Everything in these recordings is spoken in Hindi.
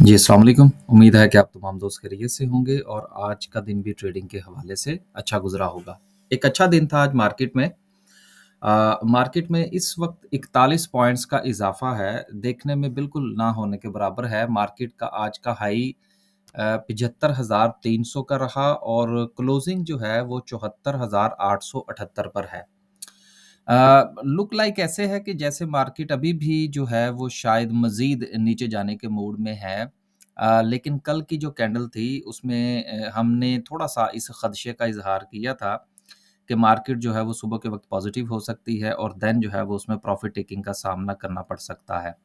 जी, अस्सलाम वालेकुम। उम्मीद है कि आप तमाम दोस्त खैरियत से होंगे और आज का दिन भी ट्रेडिंग के हवाले से अच्छा गुज़रा होगा। एक अच्छा दिन था आज मार्केट में। मार्केट में इस वक़्त 41 पॉइंट्स का इज़ाफ़ा है, देखने में बिल्कुल ना होने के बराबर है। मार्केट का आज का हाई 75,300 का रहा और क्लोज़िंग जो है वो 74,878 पर है। लुक लाइक ऐसे है कि जैसे मार्केट अभी भी जो है वो शायद मज़ीद नीचे जाने के मूड में है। लेकिन कल की जो कैंडल थी उसमें हमने थोड़ा-सा इस ख़दशे का इज़हार किया था कि मार्केट जो है वो सुबह के वक़्त पॉज़िटिव हो सकती है और देन जो है वो उसमें प्रॉफ़िट टेकिंग का सामना करना पड़ सकता है।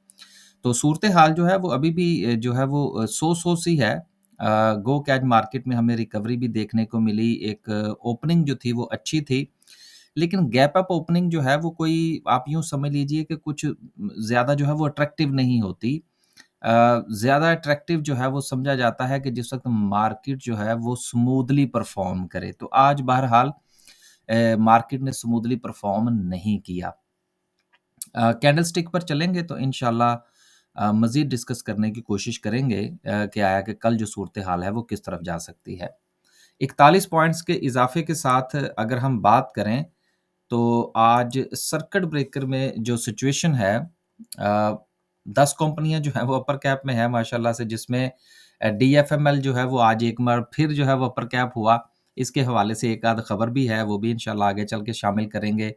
तो सूरत-ए-हाल जो है वो अभी भी जो है वो सो-सो सी है। गो कि आज मार्केट में हमें रिकवरी भी देखने को मिली। एक ओपनिंग जो थी वो अच्छी थी। लेकिन गैप अप ओपनिंग जो है वो कोई आप यूँ समझ लीजिए कि कुछ ज़्यादा जो है वो अट्रैक्टिव नहीं होती। ज़्यादा अट्रैक्टिव जो है वो समझा जाता है कि जिस वक़्त मार्केट जो है वो स्मूथली परफ़ॉर्म करे। तो आज बहरहाल मार्केट ने स्मूथली परफ़ॉर्म नहीं किया। कैंडलस्टिक पर चलेंगे तो इंशाल्लाह मज़ीद डिस्कस करने की कोशिश करेंगे कि आया कि कल जो सूरत-ए-हाल है वो किस तरफ जा सकती है। 41 पॉइंट्स के इज़ाफ़े के साथ अगर हम बात करें तो आज सर्किट ब्रेकर में जो सिचुएशन है 10 कंपनियाँ जो हैं वो अपर कैप में है माशाल्लाह से जिसमें डीएफएमएल जो है वो आज एक बार फिर जो है वो अपर कैप हुआ। इसके हवाले से एक आध खबर भी है, वो भी इंशाल्लाह आगे चल के शामिल करेंगे।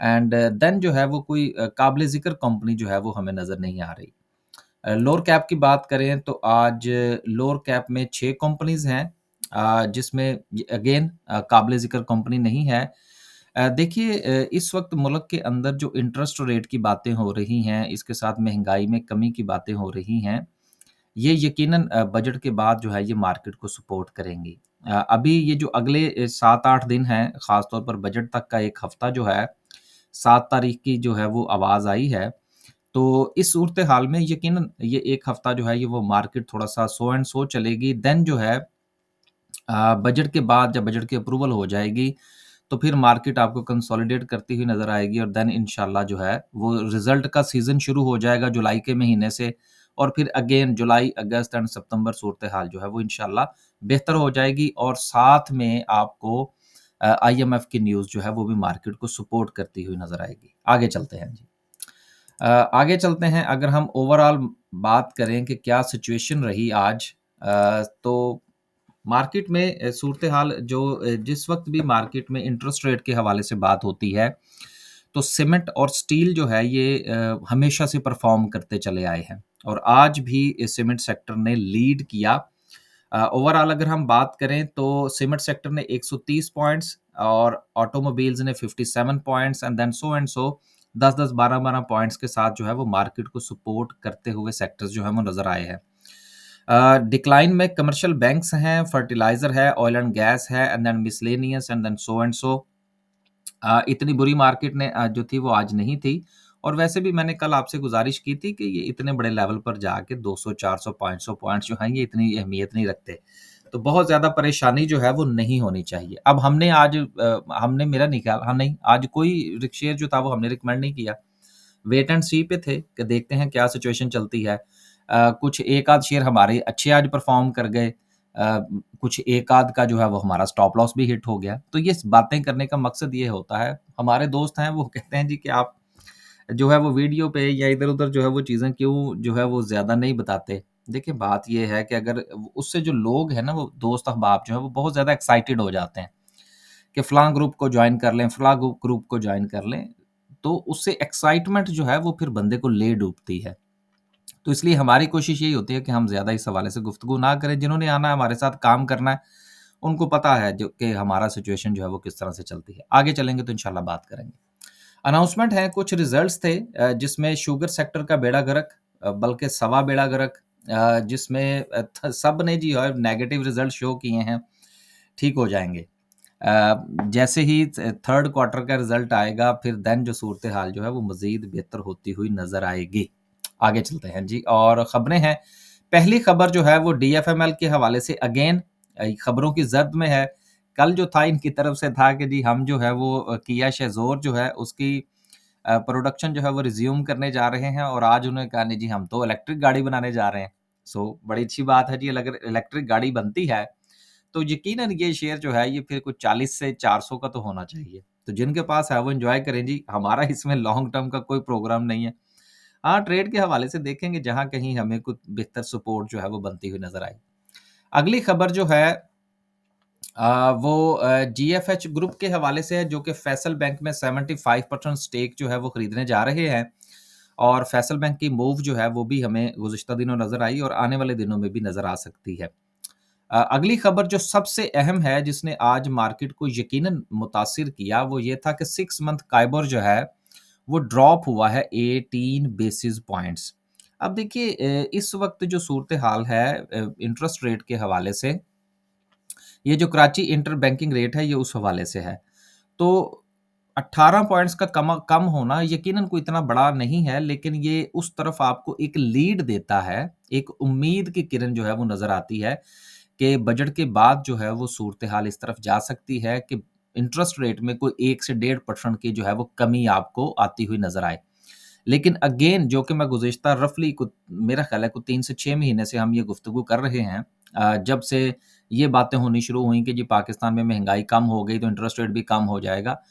एंड देन जो है वो कोई काबिल ज़िक्र कंपनी जो है वो हमें नज़र नहीं आ रही। लोअर कैप की बात करें तो आज लोअर कैप में 6 कंपनीज़ हैं जिसमें अगेन काबिल ज़िक्र कंपनी नहीं है। देखिए इस वक़्त मुल्क के अंदर जो इंटरेस्ट रेट की बातें हो रही हैं, इसके साथ महँगाई में कमी की बातें हो रही हैं, ये यकीनन बजट के बाद जो है ये मार्केट को सपोर्ट करेंगी। अभी ये जो अगले 7-8 दिन हैं, ख़ास तौर पर बजट तक का 1 हफ़्ता जो है, 7 तारीख की जो है वो आवाज़ आई है। तो इस सूरत-ए-हाल में यकीनन ये 1 हफ़्ता जो है ये वो मार्केट थोड़ा-सा सो एंड सो चलेगी। देन जो है बजट के बाद जब बजट की अप्रूवल हो जाएगी, तो फिर मार्केट आपको कंसोलिडेट करती हुई नज़र आएगी और देन इंशाल्लाह जो है वो रिज़ल्ट का सीज़न शुरू हो जाएगा जुलाई के महीने से और फिर अगेन जुलाई, अगस्त एंड सितंबर सूरत-ए-हाल जो है वो इंशाल्लाह बेहतर हो जाएगी और साथ में आपको आईएमएफ की न्यूज़ जो है वो भी मार्केट को सपोर्ट करती हुई नज़र आएगी। आगे चलते हैं जी। आगे चलते हैं अगर हम ओवरऑल बात करें कि क्या सिचुएशन रही आज तो मार्केट में सूरत-ए-हाल जो जिस वक़्त भी मार्केट में इंटरेस्ट रेट के हवाले से बात होती है, तो सीमेंट और स्टील जो है ये हमेशा से परफ़ॉर्म करते चले आए हैं और आज भी इस सीमेंट सेक्टर ने लीड किया। ओवरऑल अगर हम बात करें तो सीमेंट सेक्टर ने 130 पॉइंट्स और ऑटोमोबाइल्स ने 57 पॉइंट्स एंड सो 10-10, 12-12 पॉइंट्स के साथ जो है वो मार्केट को सपोर्ट करते हुए सेक्टर्स जो हैं वो नज़र आए हैं। डिक्लाइन में कमर्शियल बैंक्स हैं, फर्टिलाइज़र है, ऑयल एंड गैस है and then miscellaneous and so. इतनी बुरी मार्केट ने जो थी वो आज नहीं थी और वैसे भी मैंने कल आपसे गुज़ारिश की थी कि ये इतने बड़े लेवल पर जाके 200, 400, 500 पॉइंट्स जो हैं ये इतनी अहमियत नहीं रखते। तो बहुत ज़्यादा परेशानी जो है वो नहीं होनी चाहिए। अब हमने आज हमने मेरा नहीं ख़्याल हाँ, नहीं आज कोई शेयर जो था वो हमने रिकमेंड नहीं किया। वेट एंड सी पे थे कि देखते हैं क्या सिचुएशन चलती है। कुछ एक आध शेयर हमारे अच्छे आज परफ़ॉर्म कर गए। कुछ एक आध का जो है वो हमारा स्टॉप लॉस भी हिट हो गया। तो ये बातें करने का मकसद ये होता है, हमारे दोस्त हैं वो कहते हैं जी कि आप जो है वो वीडियो पे या इधर-उधर जो है वो चीज़ें क्यों जो है वो ज़्यादा नहीं बताते। देखिए बात ये है कि अगर उससे जो लोग हैं ना वो दोस्त अहबाब जो है वो बहुत ज़्यादा एक्साइटेड हो जाते हैं कि फलाँ ग्रुप को जॉइन कर लें, फलाँ ग्रुप को जॉइन कर लें। तो उससे एक्साइटमेंट जो है वो फिर बंदे को ले डूबती है। तो इसलिए हमारी कोशिश यही होती है कि हम ज़्यादा इस हवाले से गुफ्तगू ना करें। जिन्होंने आना है हमारे साथ काम करना है, उनको पता है जो कि हमारा सिचुएशन जो है वो किस तरह से चलती है। आगे चलेंगे तो इंशाल्लाह बात करेंगे। अनाउंसमेंट है, कुछ रिज़ल्ट्स थे जिसमें शुगर सेक्टर का बेड़ा गर्क बल्कि सवा बेड़ा गर्क जिसमें सब ने जो है नेगेटिव रिज़ल्ट शो किए हैं, ठीक हो जाएँगे। जैसे ही थर्ड क्वार्टर का रिज़ल्ट आएगा फिर देन जो सूरत-ए-हाल जो है वो मज़ीद बेहतर होती हुई नज़र आएगी। आगे चलते हैं जी और ख़बरें हैं। पहली ख़बर जो है वो डीएफएमएल के हवाले से अगेन ख़बरों की ज़र्द में है। कल जो था इनकी तरफ से था कि जी हम जो है वो किया शेज़ोर जो है उसकी प्रोडक्शन जो है वो रिज़्यूम करने जा रहे हैं और आज उन्होंने कहा नहीं जी हम तो इलेक्ट्रिक गाड़ी बनाने जा रहे हैं। बड़ी अच्छी बात है जी, अगर इलेक्ट्रिक गाड़ी बनती है, तो यकीनन ये शेयर जो है ये फिर कुछ 40 से 400 का तो होना चाहिए। तो जिनके पास है वो एन्जॉय करें जी, हमारा इसमें लॉन्ग टर्म का कोई प्रोग्राम नहीं है। हाँ, ट्रेड के हवाले से देखेंगे जहाँ कहीं हमें कुछ बेहतर सपोर्ट जो है वो बनती हुई नज़र आई। अगली खबर जो है वो जीएफएच ग्रुप के हवाले से है, जो कि फैसल बैंक में 75% स्टेक जो है वो खरीदने जा रहे हैं। और फैसल बैंक की मूव जो है वो भी हमें गुज़िश्ता दिनों नज़र आई और आने वाले दिनों में भी नज़र आ सकती है। अगली खबर जो सबसे अहम है, जिसने आज मार्केट को यकीनन मुतासिर किया, वो ये था कि 6 मंथ काइबर जो है वो ड्रॉप हुआ है 18 बेसिस पॉइंट्स। अब देखिए इस वक्त जो सूरत हाल है इंटरेस्ट रेट के हवाले से, ये जो कराची इंटर बैंकिंग रेट है ये उस हवाले से है। तो 18 पॉइंट्स का कम कम होना यकीनन कोई इतना बड़ा नहीं है, लेकिन ये उस तरफ आपको एक लीड देता है, एक उम्मीद की किरण जो है वो नज़र आती है कि बजट के बाद जो है वो सूरत-हाल इस तरफ जा सकती है कि इंटरेस्ट रेट में कोई 1 से 1.5% की जो है वो कमी आपको आती हुई नज़र आए। लेकिन अगेन जो कि मैं गुज़िश्ता रफ़ली कुछ मेरा ख़्याल है कुछ 3 से 6 महीने से हम ये गुफ्तगू कर रहे हैं। जब से ये बातें होनी शुरू हुई कि जी पाकिस्तान में महँगाई कम हो गई तो इंटरेस्ट रेट भी कम हो जाएगा।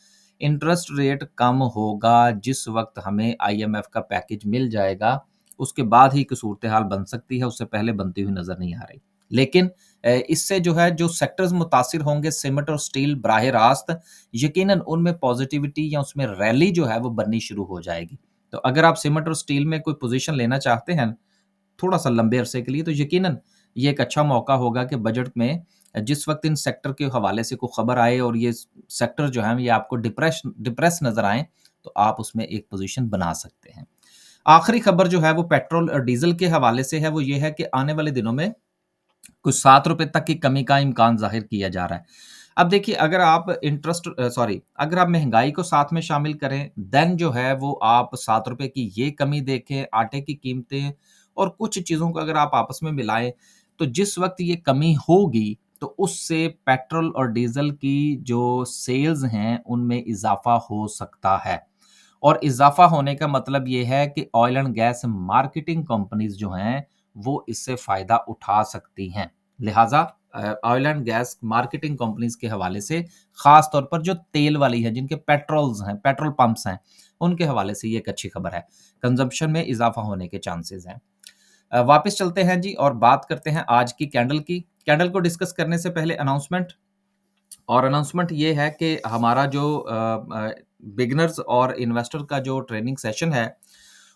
इंटरेस्ट रेट कम होगा जिस वक़्त हमें आईएमएफ का पैकेज मिल जाएगा, उसके बाद ही कोई सूरत-हाल बन सकती है, उससे पहले बनती हुई नज़र नहीं आ रही। लेकिन इससे जो है जो सेक्टर्स मुतासिर होंगे सीमेंट और स्टील बराह रास्त, यकीनन उनमें पॉज़िटिविटी या उसमें रैली जो है वो बननी शुरू हो जाएगी। तो अगर आप सीमेंट और स्टील में कोई पोज़ीशन लेना चाहते हैं, थोड़ा-सा लंबे अरसे के लिए, तो यकीनन ये एक अच्छा मौका होगा कि बजट में जिस वक़्त इन सेक्टर के हवाले से कोई खबर आए और ये सेक्टर जो हैं ये आपको डिप्रेस नज़र आएँ, तो आप उसमें एक पोज़ीशन बना सकते हैं। आखिरी खबर जो है वो पेट्रोल और डीज़ल के हवाले से है, वो ये है कि आने वाले दिनों में कुछ ₹7 तक की कमी का इम्कान ज़ाहिर किया जा रहा है। अब देखिए अगर आप अगर आप महँगाई को साथ में शामिल करें, देन जो है वो आप ₹7 की ये कमी देखें, आटे की कीमतें और कुछ चीज़ों को अगर आप आपस में मिलाएँ, तो जिस वक़्त ये कमी होगी, तो उससे पेट्रोल और डीज़ल की जो सेल्स हैं, उनमें इज़ाफ़ा हो सकता है। और इज़ाफ़ा होने का मतलब ये है कि oil and gas marketing companies जो हैं, वो इससे फ़ायदा उठा सकती हैं। लिहाज़ा oil and gas marketing companies के हवाले से ख़ास तौर पर जो तेल वाली हैं, जिनके पेट्रोल पंप्स हैं, उनके हवाले से ये एक अच्छी खबर है। कंज़म्पशन में इज़ाफ़ा होने के चांसेज़ हैं। वापस चलते हैं जी और बात करते हैं आज की कैंडल की। कैंडल को डिस्कस करने से पहले अनाउंसमेंट ये है कि हमारा जो बिगिनर्स और इन्वेस्टर का जो ट्रेनिंग सेशन है,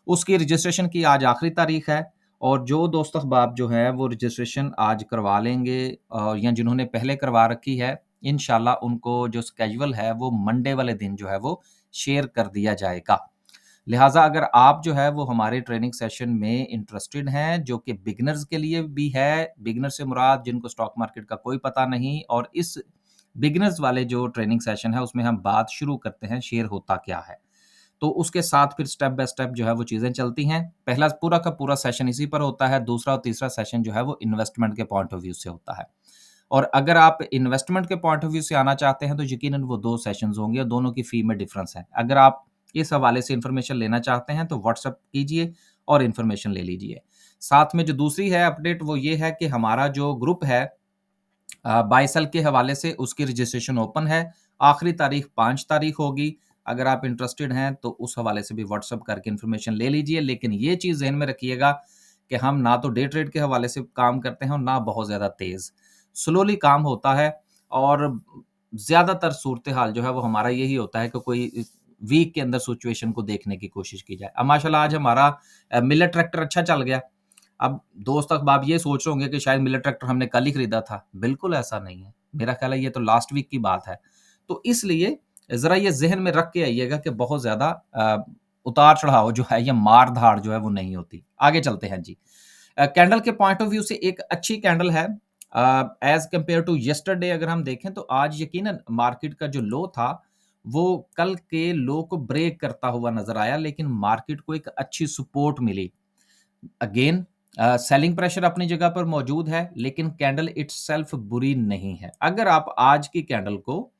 उसकी रजिस्ट्रेशन की आज आखिरी तारीख है और जो दोस्त अहबाब जो हैं वो रजिस्ट्रेशन आज करवा लेंगे या जिन्होंने पहले करवा रखी है, इंशाल्लाह उनको जो स्केड्यूल है वो मंडे वाले दिन जो है वो शेयर कर दिया जाएगा। लिहाज़ा अगर आप जो है वो हमारे ट्रेनिंग सेशन में इंटरेस्टेड हैं, जो कि बिगिनर्स के लिए भी है, बिगिनर से मुराद जिनको स्टॉक मार्केट का कोई पता नहीं, और इस बिगिनर्स वाले जो ट्रेनिंग सेशन है उसमें हम बात शुरू करते हैं शेयर होता क्या है। तो उसके साथ फिर स्टेप बाय स्टेप जो है वो चीज़ें चलती हैं। पहला पूरा का पूरा सेशन इसी पर होता है, दूसरा और तीसरा सेशन जो है वो इन्वेस्टमेंट के पॉइंट ऑफ व्यू से होता है। और अगर आप इन्वेस्टमेंट के पॉइंट ऑफ व्यू से आना चाहते हैं तो यकीनन वो 2 सेशंस होंगे और दोनों की फ़ी में डिफ़रेंस है। अगर आप इस हवाले से इन्फॉर्मेशन लेना चाहते हैं तो व्हाट्सएप कीजिए और इन्फॉर्मेशन ले लीजिए। साथ में जो दूसरी है अपडेट वो ये है कि हमारा जो ग्रुप है बाय सेल के हवाले से उसकी रजिस्ट्रेशन ओपन है। आखिरी तारीख 5 तारीख होगी। अगर आप इंटरेस्टेड हैं तो उस हवाले से भी व्हाट्सएप करके इन्फॉर्मेशन ले लीजिए। लेकिन ये चीज़ ज़हन में रखिएगा कि हम ना तो डे ट्रेड के हवाले से काम करते हैं और ना बहुत ज़्यादा तेज़। स्लोली काम होता है और ज़्यादातर सूरत-हाल जो है वो हमारा यही होता है कि कोई वीक के अंदर सिचुएशन को देखने की कोशिश की जाए। अब माशाल्लाह आज हमारा मिलेट ट्रैक्टर अच्छा चल गया। अब दोस्त अहबाब ये सोच रहे होंगे कि शायद मिलेट ट्रैक्टर हमने कल ही खरीदा था। बिल्कुल ऐसा नहीं है। मेरा ख़्याल है ये तो लास्ट वीक की बात है। तो इसलिए ज़रा ये ज़हन में रख के आइएगा कि बहुत ज़्यादा उतार-चढ़ाव जो है या मार-धाड़ जो है वो नहीं होती। आगे चलते हैं जी। कैंडल के पॉइंट ऑफ व्यू से एक अच्छी कैंडल है। एज़ कंपेयर टू यस्टरडे अगर हम देखें तो आज यकीनन मार्केट का जो लो था, वो कल के लो को ब्रेक करता हुआ नज़र आया, लेकिन मार्केट को एक अच्छी सपोर्ट मिली। अगेन सेलिंग प्रेशर अपनी जगह पर मौजूद है, लेकिन कैंडल इटसेल्फ बुरी नहीं है। अगर आप आज की कैंडल को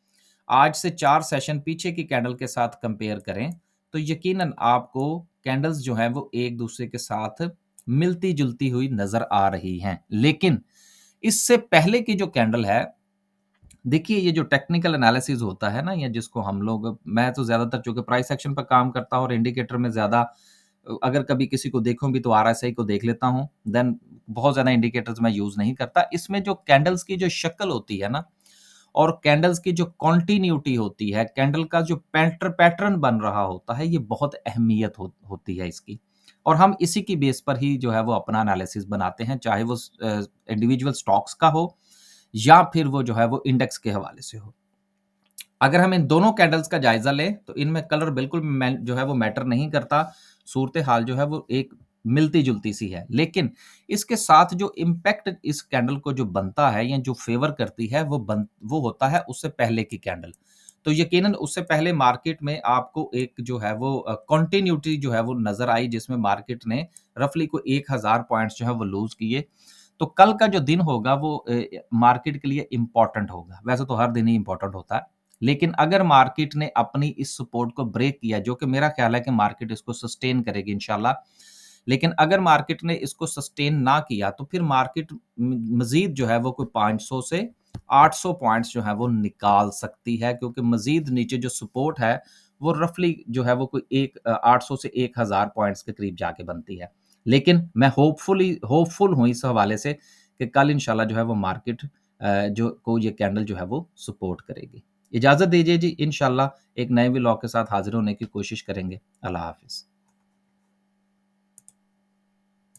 आज से 4 सेशन पीछे की कैंडल के साथ कंपेयर करें, तो यकीनन आपको कैंडल्स जो हैं वो एक-दूसरे के साथ मिलती-जुलती हुई नज़र आ रही हैं। लेकिन इससे पहले की जो कैंडल है, देखिए ये जो टेक्निकल एनालिसिस होता है ना, या जिसको हम लोग, मैं तो ज़्यादातर चूँकि प्राइस एक्शन पर काम करता हूँ और इंडिकेटर में ज़्यादा अगर कभी किसी को देखूँ भी तो आरएसआई को देख लेता हूँ, देन बहुत ज़्यादा इंडिकेटर्स मैं यूज़ नहीं करता। इसमें जो कैंडल्स की जो शक्ल होती है ना, और कैंडल्स की जो कंटिन्यूटी होती है, कैंडल का जो पैटर्न बन रहा होता है, ये बहुत अहमियत होती है इसकी। और हम इसी की बेस पर ही जो है वो अपना एनालिसिस बनाते हैं, चाहे वो इंडिविजुअल स्टॉक्स का हो या फिर वो जो है वो इंडेक्स के हवाले से हो। अगर हम इन दोनों कैंडल्स का जायज़ा लें, तो इनमें कलर बिल्कुल जो है वो मैटर नहीं करता। सूरत-ए-हाल जो है वो एक मिलती-जुलती सी है। लेकिन इसके साथ जो इम्पैक्ट इस कैंडल को जो बनता है या जो फ़ेवर करती है, वो होता है उससे पहले की कैंडल। तो यकीनन उससे पहले मार्केट में आपको एक जो है वो कंटिन्यूटी जो है वो नज़र आई, जिसमें मार्केट ने रफ़ली कोई 1000 पॉइंट्स जो है वो लूज़ किए। तो कल का जो दिन होगा वो मार्केट के लिए इम्पोर्टेंट होगा। वैसे तो हर दिन ही इम्पोर्टेंट होता है। लेकिन अगर मार्केट ने अपनी इस सपोर्ट को ब्रेक किया, जो कि मेरा ख़्याल है कि मार्केट इसको सस्टेन करेगी इंशाल्लाह। लेकिन अगर मार्केट ने इसको सस्टेन ना किया, तो फिर मार्केट मज़ीद जो है वो कोई 500 से 800 पॉइंट्स जो है वो निकाल सकती है, क्योंकि मज़ीद नीचे जो सपोर्ट है, वो रफ़ली जो है वो कोई 800 से 1000 पॉइंट्स के करीब जाके बनती है। लेकिन मैं होपफुल हूँ इस हवाले से कि कल इंशाल्लाह जो है वो मार्केट जो को ये कैंडल जो है वो सपोर्ट करेगी। इजाज़त दीजिए जी, इंशाल्लाह एक नए व्लॉग के साथ हाज़िर होने की कोशिश करेंगे। अल्लाह हाफ़िज़।